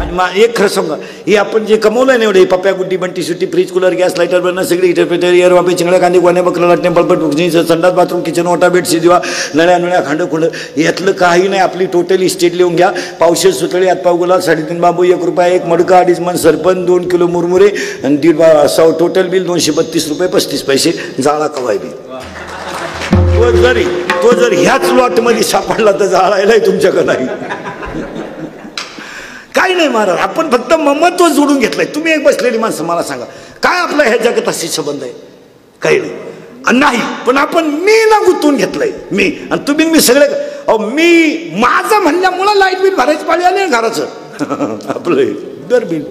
आणि एक खरं सांगा, हे आपण जे कमवलं आहे ना एवढे पप्प्या गुड्डी बंटी सुट्टी फ्रीज कूलर गॅस लाईटर बनणं सगळी हिटर पेटर एअर वापे चिंगड्या कांदे गोण्या बकरा लाटणे बळबट बुकणी संडास बाथरूम किचन ओटा बेड शिजवा नळ्या नळ्या खांड खुंड यातलं काही नाही. आपली टोटल इस्टेट लिहून घ्या. पावशे सुतळे हातपाव गुलाल 3.5 बांबू 1 रुपया 1 मडका 2.5 मन सरपण 2 किलो मुरमुरे आणि 1.5 टोटल बिल 232 रुपये 35 पैसे. जाळा कवाय बिल. तो जर ह्याच लॉटमध्ये सापडला तर जाळायलाही तुमच्याकडे नाही. काही नाही महाराज, आपण फक्त ममत्व जोडून घेतलंय. तुम्ही एक बसलेली माणसं मला सांगा काय आपला ह्या जगाताशी संबंध आहे? काही नाही. पण आपण मी ना गुंतवून घेतलंय. मी आणि तुम्ही मी सगळे मी माझं म्हणल्यामुळं लाईट बिल भरायची पाळी आली घराचं आपलं दर बिल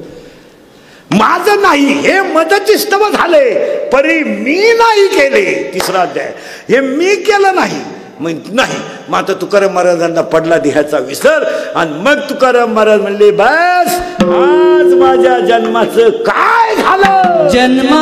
माझं नाही. हे मदतीस्तव झाले परी मी नाही केले. 3रा अध्याय. हे मी केलं नाही नाही. मग आता तुकाराम महाराजांना पडला देहाचा विसर आणि मग तुकाराम महाराज म्हणले बस आज माझ्या जन्माचं काय झालं? जन्म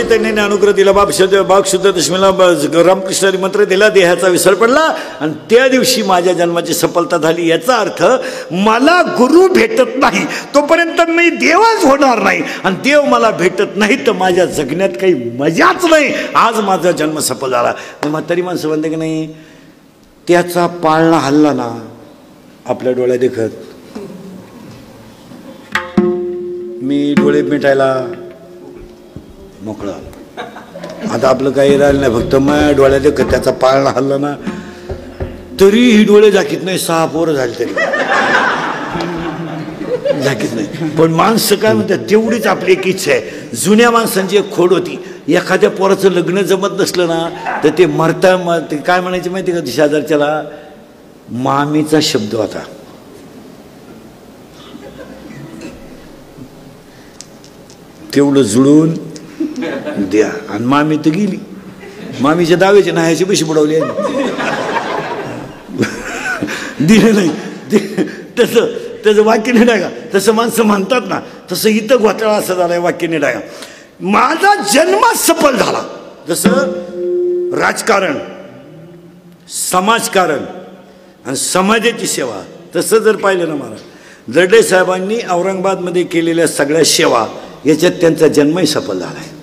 त्यांनी अनुग्रह दिला. बाग शुद्ध दशमीला रामकृष्णाने मंत्र दिला. देहाचा विसर पडला आणि त्या दिवशी माझ्या जन्माची सफलता झाली. याचा अर्थ मला गुरु भेटत नाही तोपर्यंत मी देवच होणार नाही आणि देव मला भेटत नाही तर माझ्या जगण्यात काही मजाच नाही. आज माझा जन्म सफल झाला. म्हातारी माणसं म्हणते की नाही त्याचा पाळणा हल्ला ना आपल्या डोळ्या देखत मी डोळे मिटायला मोकळा. आता आपलं काही राहिलं नाही. फक्त माझ्या डोळ्यात देखत त्याचा पाळणा हल्ला ना तरीही डोळे झाकीत नाही. 6 पोरं झाली तरी झाकीत नाही. पण माणसं काय म्हणतात तेवढीच आपली एक इच्छा आहे. जुन्या माणसांची एक खोड होती. एखाद्या पोराचं लग्न जमत नसलं ना तर ते मरता ते काय म्हणायचे माहिती का शेजारच्याला मामीचा शब्द होता. तेवढं जुळून द्या. आणि मामी तर गेली. मामीच्या दाव्याचे नाह्याची पैसे बुडवले दिले नाही. तसं त्याचं वाक्य नाही का तसं माणसं म्हणतात ना तसं इथं घोटाळा असं झालाय. वाक्य नाही का माझा जन्म सफल झाला. जसं राजकारण समाजकारण आणि समाजाची सेवा तसं जर पाहिलं ना महाराज दर्डे साहेबांनी औरंगाबादमध्ये केलेल्या सगळ्या सेवा याच्यात त्यांचा जन्मही सफल झाला आहे.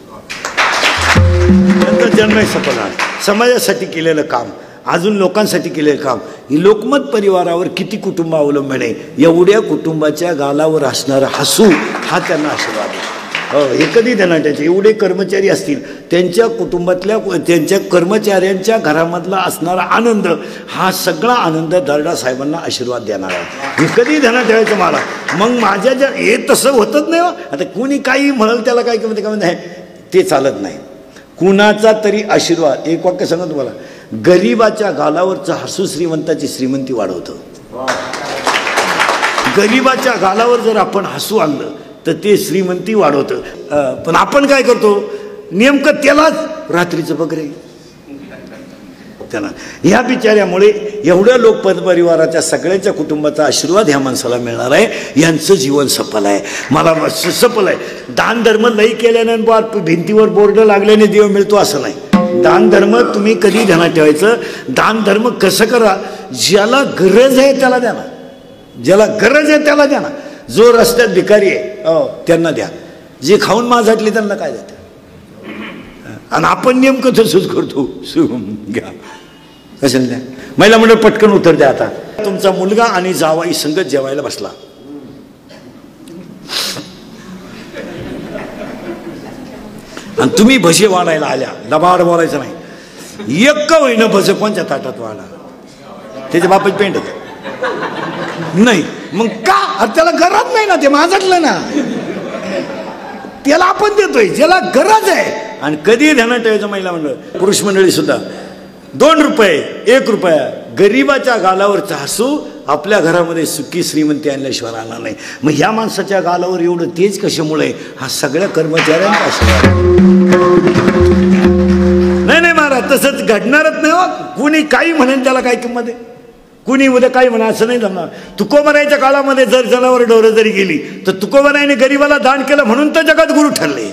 त्यांचा जन्मही सफल झाला. समाजासाठी केलेलं काम अजून लोकांसाठी केलेलं काम. ही लोकमत परिवारावर किती कुटुंब अवलंबून आहे. एवढ्या कुटुंबाच्या गालावर असणारा हसू हा त्यांना आशीर्वाद आहे. हे कधी देणार त्याचे एवढे कर्मचारी असतील त्यांच्या कुटुंबातल्या त्यांच्या कर्मचाऱ्यांच्या घरामधला असणारा आनंद हा सगळा आनंद दर्डा साहेबांना आशीर्वाद देणार आहे. हे कधी ध्यानात ठेवायचं मला. मग माझ्या ज्या हे तसं होतच नाही. आता कुणी काही म्हणल त्याला काय म्हणते काय म्हणते ते चालत नाही. कुणाचा तरी आशीर्वाद. एक वाक्य सांगा तुम्हाला गरीबाच्या गालावरचं हसू श्रीमंताची श्रीमंती वाढवतं. गरीबाच्या गालावर जर आपण हसू आणलं तर ते श्रीमंती वाढवतं. पण आपण काय करतो नेमकं त्यालाच रात्रीचं बघ रे त्यांना. ह्या बिचाऱ्यामुळे एवढ्या लोकपरिवाराच्या सगळ्यांच्या कुटुंबाचा आशीर्वाद ह्या माणसाला मिळणार आहे. यांचं जीवन सफल आहे, मला सफल आहे. दान धर्म लई केल्यानंतर भिंतीवर बोर्ड लागल्याने देव मिळतो असं नाही. दान धर्म तुम्ही कधी ध्यानात ठेवायचं, दान धर्म कसं करा, ज्याला गरज आहे त्याला द्या ना, ज्याला गरज आहे त्याला द्या ना. जो रस्त्यात भिकारी आहे त्यांना द्या, जे खाऊन माझाटले त्यांना काय देते. आणि आपण नेमकं तसंच करतो, घ्या कशाला द्या. महिला मंडळ पटकन उत्तर द्या. आता तुमचा मुलगा आणि जावाई संगत जेवायला बसला, आणि तुम्ही भजे वाढायला आल्या, लबाड बोलायचं नाही. एक का होईना भजे कोणत्या ताटात वाढा, त्याच्या बापाची पेंट नाही. मग का, त्याला गरज नाही ना, ते माझटलं ना, त्याला आपण देतोय ज्याला गरज आहे. आणि कधी ध्यानात ठेवायचं महिला मंडळ, पुरुष मंडळी सुद्धा, 2 रुपये 1 रुपया गरीबाच्या गालावरचा हसू आपल्या घरामध्ये सुखी श्रीमंती आणल्याशिवाय राहणार नाही. मग ह्या माणसाच्या गालावर एवढं तेज कशामुळे, हा सगळ्या कर्मचाऱ्यांचा आशीर्वाद. नाही महाराज, तसंच घडणारच नाही हो. कुणी काही म्हणेल त्याला काय किंमत आहे, कुणी उद्या काही म्हणा असं नाही जमणार. तुकोबरायच्या काळामध्ये जर जनावर ढोरं जरी गेली तर तुकोबरायने गरीबाला दान केलं म्हणून तर जगद्गुरू ठरले.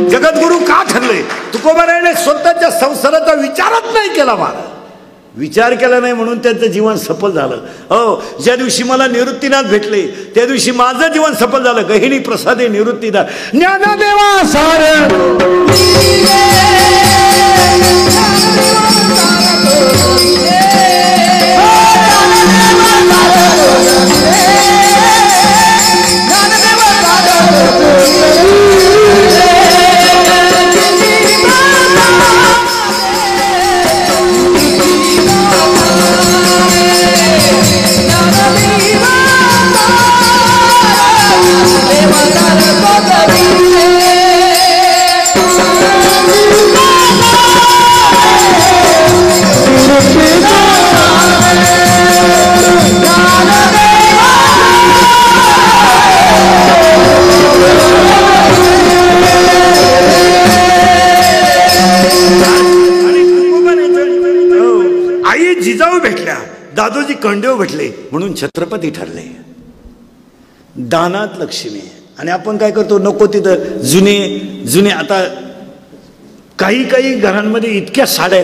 जगद्गुरू का ठरले? तुकोबरायने स्वतःच्या संसाराचा विचारच नाही केला, महाराज विचार केला नाही म्हणून त्यांचं जीवन सफल झालं. हो, ज्या दिवशी मला निवृत्तीनाथ भेटले त्या दिवशी माझं जीवन सफल झालं. गहिणी प्रसादे निवृत्तीनाथ ज्ञानदेवा सार दादोजी कंडेव भेटले म्हणून छत्रपती ठरले. दानात लक्ष्मी. आणि आपण काय करतो, नको तिथं जुने आता काही घरांमध्ये इतक्या साड्या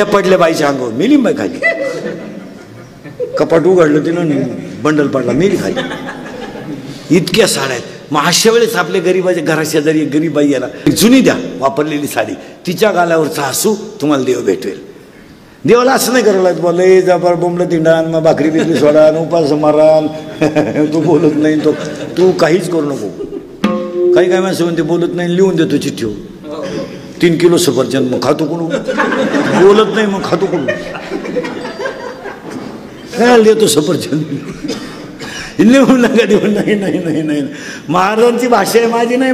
पडल्या बाईच्या अंगावर, मेली बाई खाली, कपाट उघडलं तिनं बंडल पडला, मेली खाली, इतक्या साड्या आहेत. मग अशा वेळेस आपल्या गरीबाच्या घराशेजारी गरीब बाई याला जुनी द्या वापरलेली साडी, तिच्या गालावरचा हसू तुम्हाला देव भेटवेल. देवाला असं नाही करायला बोल जबर बोंबलं तिंडान, मग भाकरी बिकरी सोडा, उपास मारान, तू बोलत नाही, तू काहीच करू नको. काही माणसं म्हणते बोलत नाही, लिहून देतो चिठ्ठी, 3 किलो सफरचंद, मग खातो कोण, बोलत नाही मग खातो कोण, काय देतो सफरचंद, लिहून नका देऊ. नाही महाराजांची भाषा आहे, माझी नाही.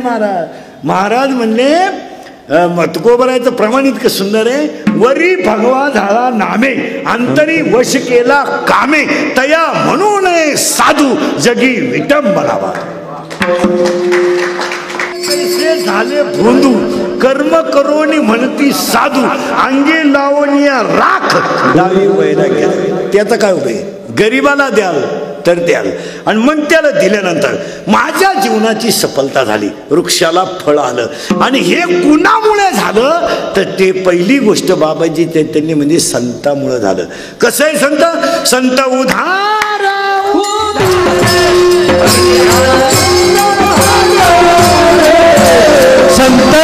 महाराज म्हणले तुकोबरायचं प्रमाण इतकं सुंदर आहे, वरी भगवा झाला नामे, अंतरी वश केला कामे, तया म्हणून साधू जगी विटंबनावा. पैसे झाले भोंदू, कर्म करोनी म्हणती साधू, अंगी लावणीया राख डावी वैराग्य. त्याचा काय उपयोग, गरीबाला द्याल तर द्याल, आणि मग त्याला दिल्यानंतर माझ्या जीवनाची सफलता झाली, वृक्षाला फळ आलं. आणि हे कुणामुळे झालं तर ते पहिली गोष्ट बाबाजी त्यांनी म्हणजे संतामुळे झालं. कसं आहे संत उधार, संत उधार, संत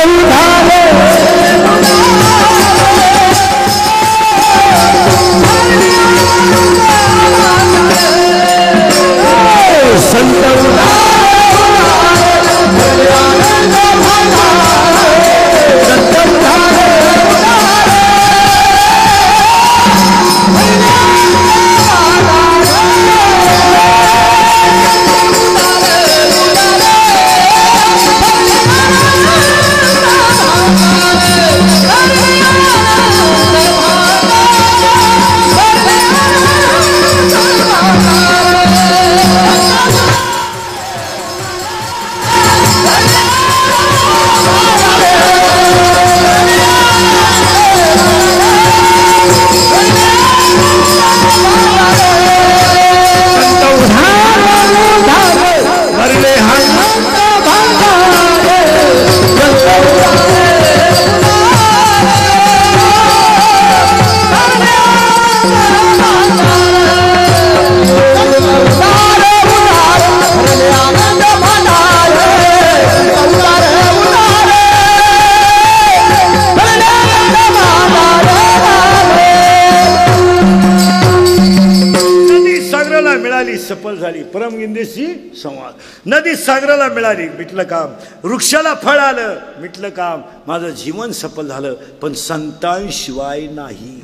सफल झाली, परमगिंदेशी संवाद. नदी सागराला मिळाली, मिटलं काम. वृक्षाला फळ आलं, मिटलं काम. माझं जीवन सफल झालं, पण संतांशिवाय नाही.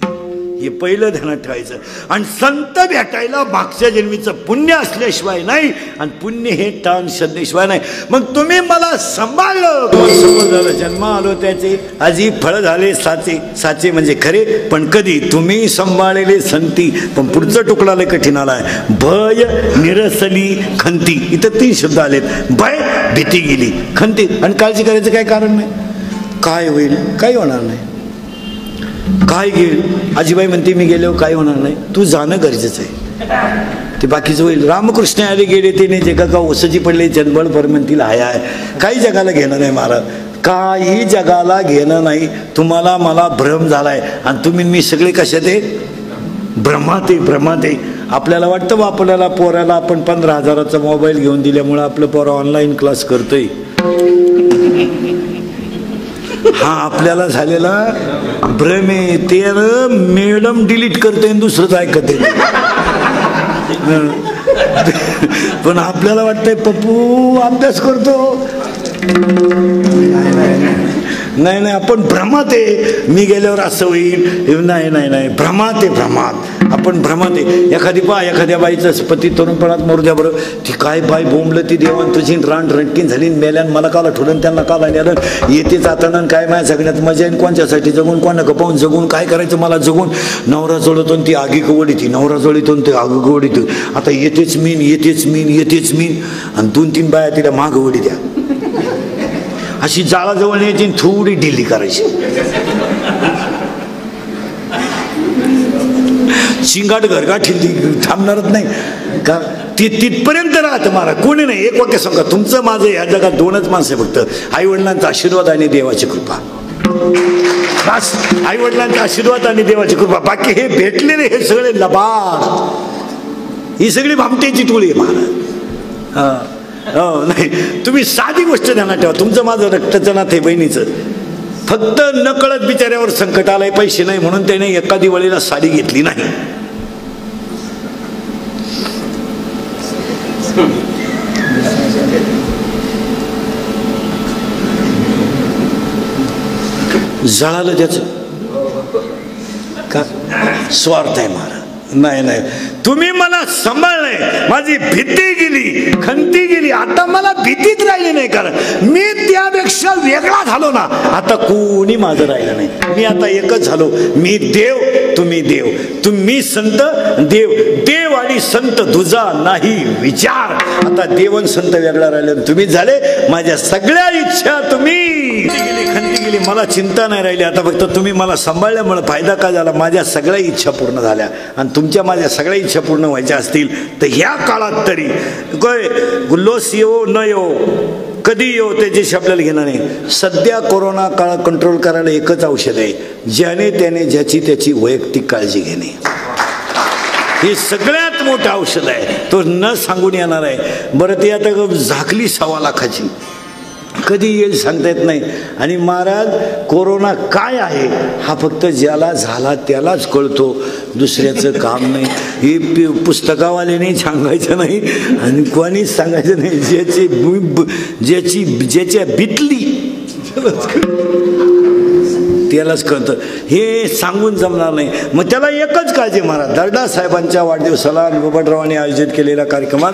हे पहिलं ध्यानात ठेवायचं. आणि संत भेटायला मागच्या जन्मीचं पुण्य असल्याशिवाय नाही, आणि पुण्य हे ताण श्रद्धेशिवाय नाही. मग तुम्ही मला सांभाळलं, सफल झालं. जन्म आलो त्याचे, आजी फळ झाले साचे. साचे म्हणजे खरे, पण कधी तुम्ही सांभाळलेले संती. पण पुढचा तुकडा लय कठीण आलाय. भय निरसली खंती. इथं 3 शब्द आलेत. भय भीती गेली, खंती. आणि काळजी करायचं काय कारण नाही. काय होईल, काही होणार नाही. काय घेईल, आजीबाई म्हणते मी गेलो काय होणार नाही. तू जाणं गरजेचं आहे, ते बाकीचं होईल. रामकृष्ण आले गेले ते नाही, जगा का ओसजी पडले जनबळ भर म्हणतील हाय हाय. काही जगाला घेणं नाही महाराज, काही जगाला घेणं नाही. तुम्हाला मला भ्रम झालाय, आणि तुम्ही मी सगळे कशात आहे, भ्रमात आहे, भ्रमात आहे. आपल्याला वाटतं बा आपल्याला पोराला आपण 15,000चा मोबाईल घेऊन दिल्यामुळं आपलं पोरा ऑनलाईन क्लास करतोय. हा आपल्याला झालेला भ्रम आहे. ते मॅडम डिलीट करते आणि दुसरंच ऐकते. पण आपल्याला वाटतंय पप्पू अभ्यास करतो. नाही नाही, आपण भ्रमात आहे. मी गेल्यावर असं होईल, नाही नाही नाही, भ्रमात आहे, भ्रमात. आपण भ्रमात आहे. एखाद्या बाईचं पती तरुणपणात मरू द्या बरं. ती काय बाई बोंबलं, ती देवान तुझी रान रंटकीन झाली, मेल्यान मला काला ठोडून त्यांना काला नेलं. येते जाताना काय माझ्या सगळ्यात मजा येईल. कोणच्यासाठी जगून, कोणा गपावून जगून, काय करायचं मला जगून. नवरा जोडतो ती आगी कवडी, ती नवरा जोडीतून ते आगी कवडी. आता येतेच मीन, येतेच मीन, येतेच मीन. आणि 2-3 बाया तिला माग वडी द्या. अशी जाळाजवळ न्यायची, थोडी ढिली करायची. शिंगाट घरगाठी थांबणारच नाही का. ती तिथपर्यंत राहतं महाराज. कोणी नाही. एक वाक्य सांगा, तुमचं माझं या जगात 2च माणसं फक्त. आई वडिलांचा आशीर्वाद आणि देवाची कृपा. बस, आई वडिलांचा आशीर्वाद आणि देवाची कृपा. बाकी हे भेटलेले हे सगळे लबाड, ही सगळी भामटेची टोळी आहे महाराज. हा नाही, तुम्ही साधी गोष्ट ध्यानात ठेवा. तुमचं माझं रक्ताचं नातं आहे, बहिणीचं. फक्त नकळत बिचाऱ्यावर संकट आलंय, पैसे नाही म्हणून त्याने एका दिवाळीला साडी घेतली नाही. जळालं त्याच का स्वार्थ आहे महाराज. नाही नाही, तुम्ही मला सांभाळलंय, माझी भीती गेली, खंती गेली. आता मला भीतीच राहिली नाही, कारण मी त्यापेक्षा वेगळा झालो ना. आता कोणी माझं राहिलं नाही. मी आता एकच झालो. मी देव, तुम्ही देव. तुम्ही संत, देव. देव आणि संत तुझा नाही विचार. आता देवन संत वेगळा राहिले, तुम्ही झाले. माझ्या सगळ्या इच्छा तुम्ही गेली, खंती गेली, मला चिंता नाही राहिली. आता फक्त तुम्ही मला सांभाळल्यामुळे फायदा काय झाला, माझ्या सगळ्या इच्छा पूर्ण झाल्या. आणि तुमच्या माझ्या सगळ्या इच्छा पूर्ण व्हायच्या असतील तर ह्या काळात तरी काय गुल्लोस येऊ न येऊ, कधी येऊ त्याच्याशी आपल्याला घेणं नाही. सध्या कोरोना काळ कंट्रोल करायला एकच औषध आहे, ज्याने त्याने ज्याची त्याची वैयक्तिक काळजी घेणे. हे सगळ्यात मोठं औषध आहे. तो न सांगून येणार आहे. बरं, ती आता झाकली 1.25 लाखाची, कधी येईल सांगता येत नाही. आणि महाराज, कोरोना काय आहे हा फक्त ज्याला झाला त्यालाच कळतो, दुसऱ्याचं काम नाही. हे पुस्तकावाल्याने सांगायचं नाही आणि कोणीच सांगायचं नाही. ज्याच्या बितली त्यालाच कळतं. हे सांगून जमणार नाही. मग त्याला एकच काळजी महाराज. दर्डा साहेबांच्या वाढदिवसाला आणि बाबारावांनी आयोजित केलेल्या कार्यक्रमात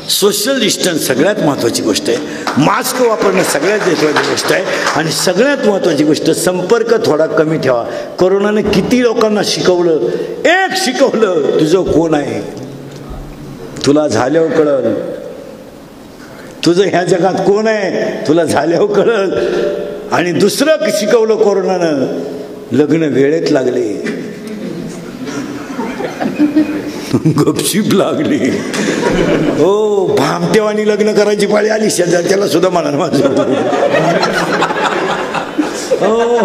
सोशल डिस्टन्स सगळ्यात महत्त्वाची गोष्ट आहे. मास्क वापरणं सगळ्यात महत्त्वाची गोष्ट आहे. आणि सगळ्यात महत्त्वाची गोष्ट, संपर्क थोडा कमी ठेवा. कोरोनाने किती लोकांना शिकवलं. एक शिकवलं, तुझं कोण आहे तुला झाल्यावर कळल. तुझं ह्या जगात कोण आहे तुला झाल्यावर कळल. आणि दुसरं शिकवलं कोरोनानं, लग्न वेळेत लागले, गपशीप लागली. हो, भामटेवानी लग्न करायची पाळी आली. शेजारच्याला सुद्धा म्हणा माझं हो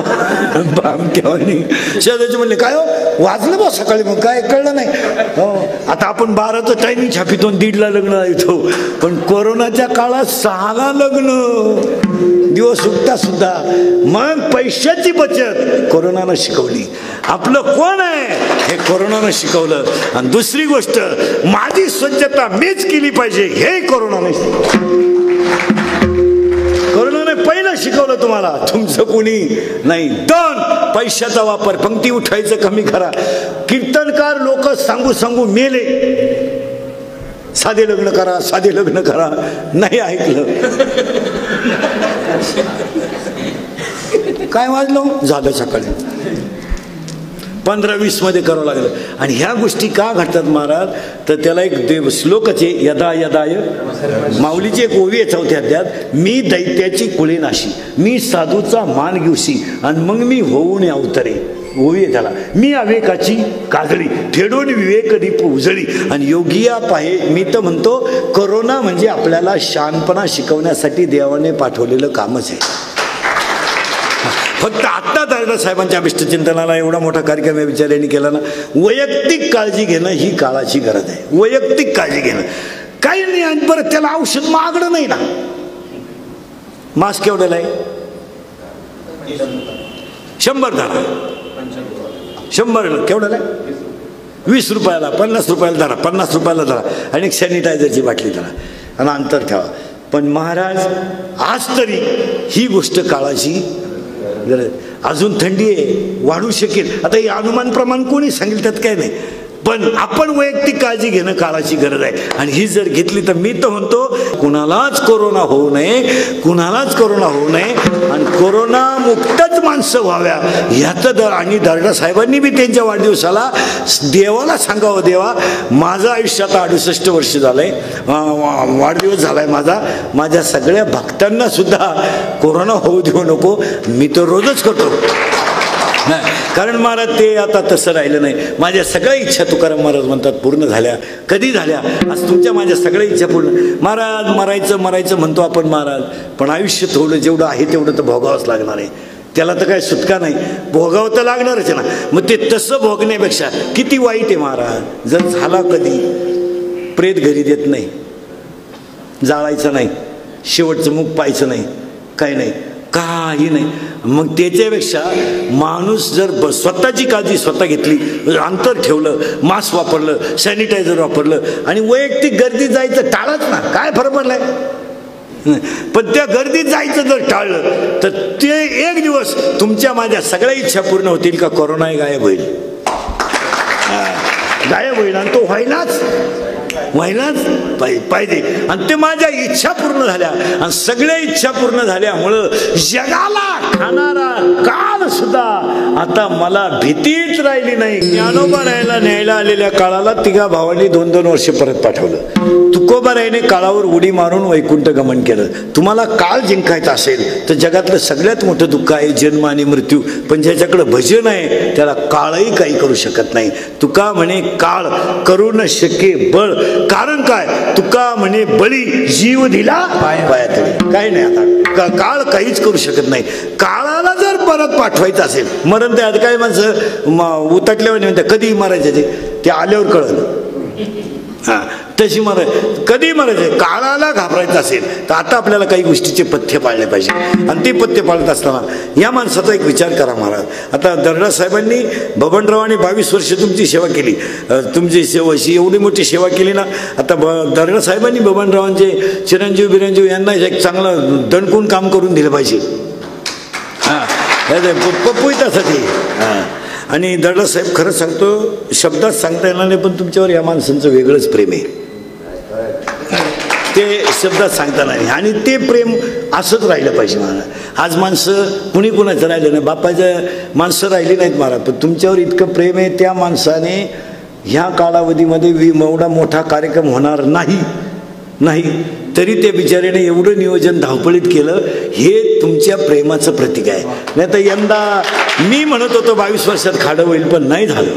बामट्यावानी. शेजारचे म्हणले काय हो वाजलं बा सकाळी, मग काय कळलं नाही. हो आता आपण 12चं टायमिंग छापितो, 1:30ला लग्न येतो, पण कोरोनाच्या काळात 6ला लग्न, दिवस उगता सुद्धा. मग पैशाची बचत कोरोनानं शिकवली. आपलं कोण आहे हे कोरोनानं शिकवलं. आणि दुसरी गोष्ट, माझी स्वच्छता मीच केली पाहिजे हे कोरोनाने शिकवलं. कोरोनाने पहिलं शिकवलं तुम्हाला, तुमचं कोणी नाही. 2 पैशाचा वापर, पंक्ती उठायचं कमी करा. कीर्तनकार लोक सांगू सांगू मेले, साधे लग्न करा, साधे लग्न करा, नाही ऐकलं. काय वाजलं झालं सकाळी 15-20 मध्ये करावं लागलं. आणि ह्या गोष्टी का घडतात महाराज, तर त्याला एक देव श्लोकच आहे, यदा यदाय माऊलीची एक ओवी आहे 4थ्या अध्यायात, मी दैत्याची कुळीनाशी, मी साधूचा मान घेऊशी, आणि मग मी होऊन अवतरे. ओवी आहे त्याला. मी अवेकाची काजळी, ठेडून विवेक दीप उजळी. आणि योगिया पाहे, मी तर म्हणतो कोरोना म्हणजे आपल्याला शहाणपणा शिकवण्यासाठी देवाने पाठवलेलं कामच आहे. फक्त आत्ता दादा साहेबांच्या अभिष्टचिंतनाला एवढा मोठा कार्यक्रम या विचारांनी केला ना. वैयक्तिक काळजी घेणं ही काळाची गरज आहे. वैयक्तिक काळजी घेणं काही नाही. आणि परत त्याला औषध महागडं नाही ना. मास्क केवढ्याला आहे? 100 धरा, 100 केवढ्याला आहे? 20 रुपयाला, 50 रुपयाला धरा, 50 रुपयाला धरा. आणि एक सॅनिटायझरची बाटली धरा आणि अंतर ठेवा. पण महाराज आज तरी ही गोष्ट काळाची गरज. अजून थंडी आहे, वाढू शकेल. आता हे अनुमान प्रमाण कोणी सांगेल त्यात काय नाही, पण आपण वैयक्तिक काळजी घेणं काळाची गरज आहे. आणि ही जर घेतली तर मी तर म्हणतो कुणालाच कोरोना होऊ नये, कुणालाच कोरोना होऊ नये. आणि कोरोना मुक्तच माणसं व्हाव्या ह्याचं दर. आणि दर्डा साहेबांनी बी त्यांच्या वाढदिवसाला देवाला सांगावं, देवा माझं आयुष्य आता 68 वर्ष झालंय, वाढदिवस झालाय माझा, माझ्या सगळ्या भक्तांना सुद्धा कोरोना होऊ देऊ नको. मी तर रोजच करतो. नाही, कारण महाराज ते आता तसं राहिलं नाही. माझ्या सगळ्या इच्छा तुकाराम महाराज म्हणतात पूर्ण झाल्या. कधी झाल्या? आज तुमच्या माझ्या सगळ्या इच्छा पूर्ण. महाराज मरायचं म्हणतो आपण महाराज, पण आयुष्य थोडं जेवढं आहे तेवढं तर भोगावंच लागणार आहे. त्याला तर काही सुटका नाही, भोगावं तर लागणारच ना. मग ते तसं भोगण्यापेक्षा किती वाईट आहे महाराज. जर झाला कधी, प्रेत घरी देत नाही, जाळायचं नाही, शेवटचं मुख पाहायचं नाही, काही नाही, काही नाही. मग त्याच्यापेक्षा माणूस जर स्वतःची काळजी स्वतः घेतली, अंतर ठेवलं, मास्क वापरलं, सॅनिटायझर वापरलं, आणि वैयक्तिक गर्दीत जायचं टाळत ना, काय फरक पडलाय. पण त्या गर्दीत जायचं जर टाळलं तर ते एक दिवस तुमच्या माझ्या सगळ्या इच्छा पूर्ण होतील का कोरोनाही गायब होईल. गायब होईल. आणि तो व्हायलाच पाहिजे. आणि ते माझ्या इच्छा पूर्ण झाल्या. आणि सगळ्या इच्छा पूर्ण झाल्यामुळं जगाला खाणारा काळ सुद्धा आता मला भीतीच राहिली नाही. ज्ञानोबा राहायला न्यायला आलेल्या काळाला 3 भावांनी 2-2 वर्ष परत पाठवलं. तुकोबा रायने काळावर उडी मारून वैकुंठ गमन केलं. तुम्हाला काळ जिंकायचा असेल तर जगातलं सगळ्यात मोठं दुःख आहे जन्म आणि मृत्यू. पण ज्याच्याकडे भजन आहे त्याला काळही काही करू शकत नाही. तुका म्हणे काळ करू न शके बळ. कारण काय? तुका म्हणे बळी जीव दिला पायात. काय नाही, आता काळ काहीच करू शकत नाही. काळाला जर परत पाठवायचं असेल, मरण ते काय माणसं उतटल्यावर म्हणतात कधी मारायचे ते आल्यावर कळलं. हा, तशी कधी मारायचे. काळाला घाबरायचं असेल तर आता आपल्याला काही गोष्टीचे पथ्य पाळले पाहिजे. आणि ते पथ्य पाळत असताना या माणसाचा एक विचार करा महाराज. आता दर्डा साहेबांनी, बबनरावांनी 22 वर्ष तुमची सेवा केली. तुमची सेवाशी एवढी मोठी सेवा केली ना. आता दर्डा साहेबांनी बबनरावांचे चिरंजीव बिरंजीव यांना एक चांगलं दणकून काम करून दिलं पाहिजे. हां, पप्पुईतासाठी. हां, आणि दर्डा साहेब खरं सांगतो, शब्दात सांगता येणार नाही, पण तुमच्यावर या माणसांचं वेगळंच प्रेम आहे. ते शब्दात सांगता नाही. आणि ते प्रेम असंच राहिलं पाहिजे महाराज. आज माणसं कुणी कुणाचं राहिलं नाही, बापाचं माणसं राहिली नाहीत महाराज, पण तुमच्यावर इतकं प्रेम आहे. त्या माणसाने ह्या कालावधीमध्ये एवढा मोठा कार्यक्रम होणार नाही तरी त्या बिचाऱ्याने एवढं नियोजन धावपळीत केलं. हे तुमच्या प्रेमाचं प्रतीक आहे. नाही तर यंदा मी म्हणत होतो 22 वर्षात खाडं होईल, पण नाही झालं.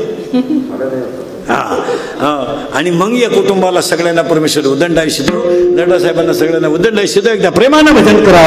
हां, आणि मग या कुटुंबाला सगळ्यांना परमेश्वर उदंड आयुष्य देतो. दर्डा साहेबांना सगळ्यांना उदंड आयुष्य देतो. एकदा प्रेमानं भजन करा.